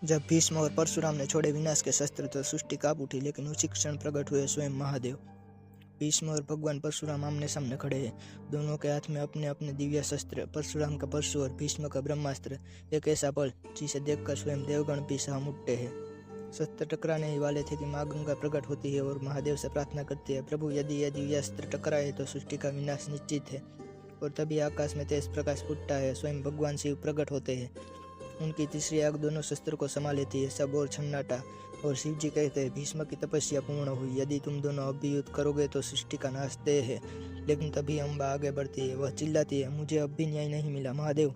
जब भीष्म और परशुराम ने छोड़े विनाश के शस्त्र तो सृष्टि कांप उठी, लेकिन उसी क्षण प्रकट हुए स्वयं महादेव। भीष्म और भगवान परशुराम आमने सामने खड़े हैं। दोनों के हाथ में अपने अपने दिव्य शस्त्र, परशुराम का परशु और भीष्म का ब्रह्मास्त्र। एक ऐसा पल जिसे देखकर स्वयं देवगण भी सहम उठते हैं। शस्त्र टकराने ही वाले थे कि माँ गंगा प्रकट होती है और महादेव से प्रार्थना करती है, प्रभु यदि यह दिव्य अस्त्र टकराए तो सृष्टि का विनाश निश्चित है। और तभी आकाश में तेज प्रकाश फूटता है, स्वयं भगवान शिव प्रकट होते हैं। उनकी तीसरी आग दोनों शस्त्र को समा लेती है। सब और सन्नाटा। और शिव जी कहते हैं, भीष्म की तपस्या पूर्ण हुई, यदि तुम दोनों अब भी युद्ध करोगे तो सृष्टि का नाश तय है। लेकिन तभी अम्बा आगे बढ़ती है। वह चिल्लाती है, मुझे अब भी न्याय नहीं मिला महादेव।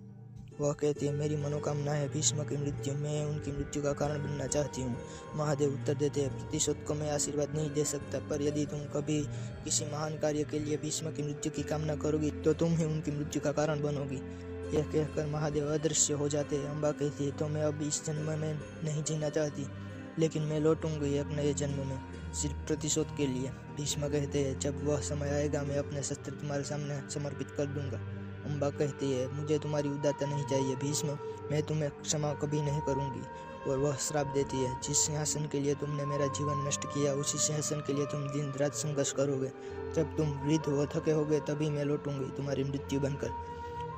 वह कहती है, मेरी मनोकामना है भीष्म की मृत्यु, मैं उनकी मृत्यु का कारण बनना चाहती हूँ। महादेव उत्तर देते हैं, प्रतिशोध को मैं आशीर्वाद नहीं दे सकता, पर यदि तुम कभी किसी महान कार्य के लिए भीष्म की मृत्यु की कामना करोगी तो तुम ही उनकी मृत्यु का कारण बनोगी। यह कहकर महादेव अदृश्य हो जाते हैं। अम्बा कहती है, तो मैं अब इस जन्म में नहीं जीना चाहती, लेकिन मैं लौटूंगी एक नए जन्म में, सिर्फ प्रतिशोध के लिए। भीष्म कहते हैं, जब वह समय आएगा मैं अपने शस्त्र तुम्हारे सामने समर्पित कर दूंगा। अम्बा कहती है, मुझे तुम्हारी उदारता नहीं चाहिए भीष्म, मैं तुम्हें क्षमा कभी नहीं करूंगी। और वह श्राप देती है, जिस सिंहासन के लिए तुमने मेरा जीवन नष्ट किया उसी सिंहासन के लिए तुम दिन रात संघर्ष करोगे। जब तुम वृद्ध हो थके होगे तभी मैं लौटूंगी तुम्हारी मृत्यु बनकर।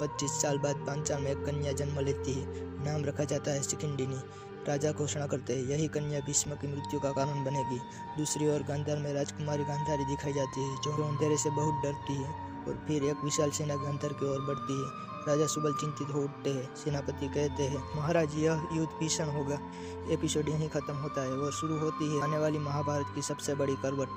25 साल बाद पांचाल में एक कन्या जन्म लेती है। नाम रखा जाता है शिखंडिनी। राजा घोषणा करते हैं, यही कन्या भीष्म की मृत्यु का कारण बनेगी। दूसरी ओर गांधार में राजकुमारी गांधारी दिखाई जाती है, जो अंधेरे से बहुत डरती है। और फिर एक विशाल सेना गांधार की ओर बढ़ती है। राजा सुबल चिंतित हो उठते हैं। सेनापति कहते हैं, महाराज यह युद्ध भीषण होगा। एपिसोड यहीं खत्म होता है और शुरू होती है आने वाली महाभारत की सबसे बड़ी करवट।